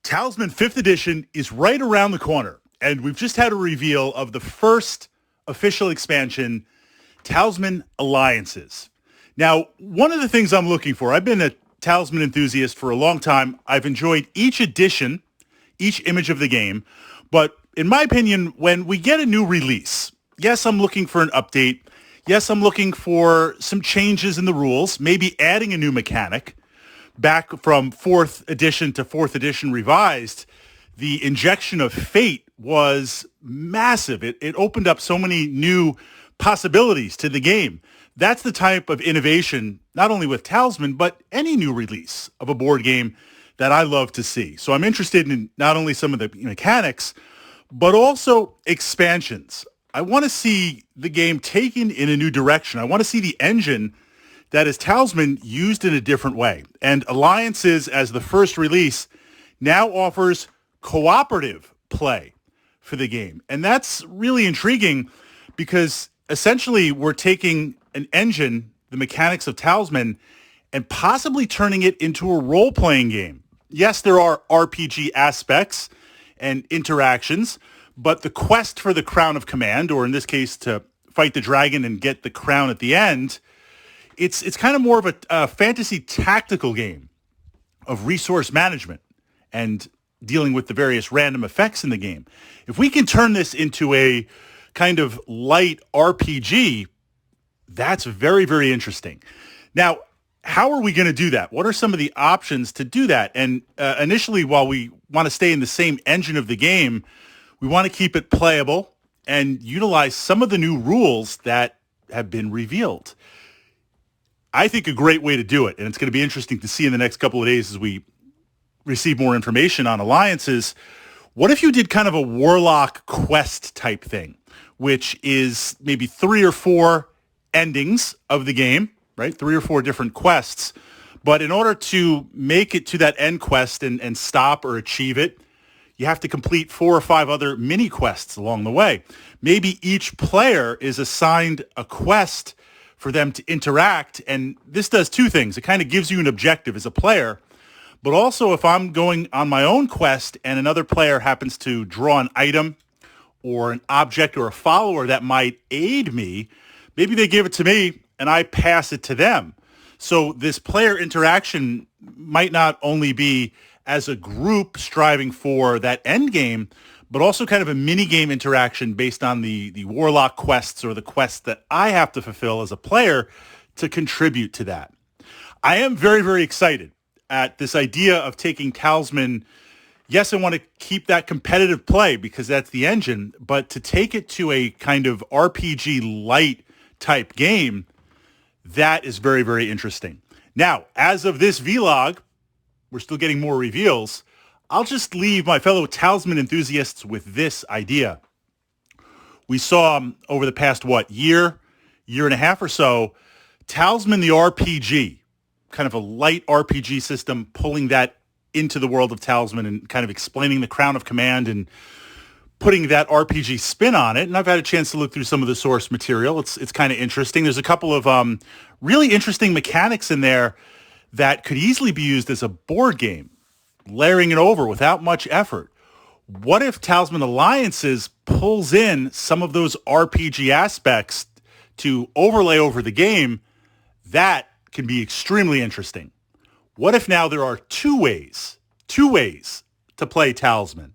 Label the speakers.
Speaker 1: Talisman 5th edition is right around the corner, and we've just had a reveal of the first official expansion, Talisman Alliances. Now, one of the things I'm looking for, I've been a Talisman enthusiast for a long time. I've enjoyed each edition, each image of the game, but in my opinion, when we get a new release, yes, I'm looking for an update. Yes, I'm looking for some changes in the rules, maybe adding a new mechanic. Back from 4th edition to 4th edition revised, the injection of fate was massive. It opened up so many new possibilities to the game. That's the type of innovation, not only with Talisman, but any new release of a board game that I love to see. So I'm interested in not only some of the mechanics, but also expansions. I want to see the game taken in a new direction. I want to see the engine that is Talisman used in a different way. And Alliances, as the first release, now offers cooperative play for the game. And that's really intriguing because essentially we're taking an engine, the mechanics of Talisman, and possibly turning it into a role-playing game. Yes, there are RPG aspects and interactions, but the quest for the Crown of Command, or in this case to fight the dragon and get the crown at the end, it's kind of more of a fantasy tactical game of resource management and dealing with the various random effects in the game. If we can turn this into a kind of light RPG, that's very, very interesting. Now, how are we going to do that? What are some of the options to do that? And initially, while we want to stay in the same engine of the game, we want to keep it playable and utilize some of the new rules that have been revealed. I think a great way to do it, and it's going to be interesting to see in the next couple of days as we receive more information on Alliances, what if you did kind of a Warlock quest type thing, which is maybe 3 or 4 endings of the game, right? 3 or 4 different quests. But in order to make it to that end quest and stop or achieve it, you have to complete 4 or 5 other mini quests along the way. Maybe each player is assigned a quest for them to interact. And this does 2 things. It kind of gives you an objective as a player, but also if I'm going on my own quest and another player happens to draw an item or an object or a follower that might aid me, maybe they give it to me and I pass it to them. So this player interaction might not only be as a group striving for that end game, but also kind of a mini-game interaction based on the Warlock quests or the quests that I have to fulfill as a player to contribute to that. I am very, very excited at this idea of taking Talisman. Yes, I want to keep that competitive play because that's the engine, but to take it to a kind of RPG light type game, that is very, very interesting. Now, as of this vlog, we're still getting more reveals. I'll just leave my fellow Talisman enthusiasts with this idea. We saw over the past, year and a half or so, Talisman the RPG, kind of a light RPG system, pulling that into the world of Talisman and kind of explaining the Crown of Command and putting that RPG spin on it. And I've had a chance to look through some of the source material. It's kind of interesting. There's a couple of really interesting mechanics in there that could easily be used as a board game, layering it over without much effort. What if Talisman Alliances pulls in some of those RPG aspects to overlay over the game? That can be extremely interesting. What if now there are two ways to play Talisman?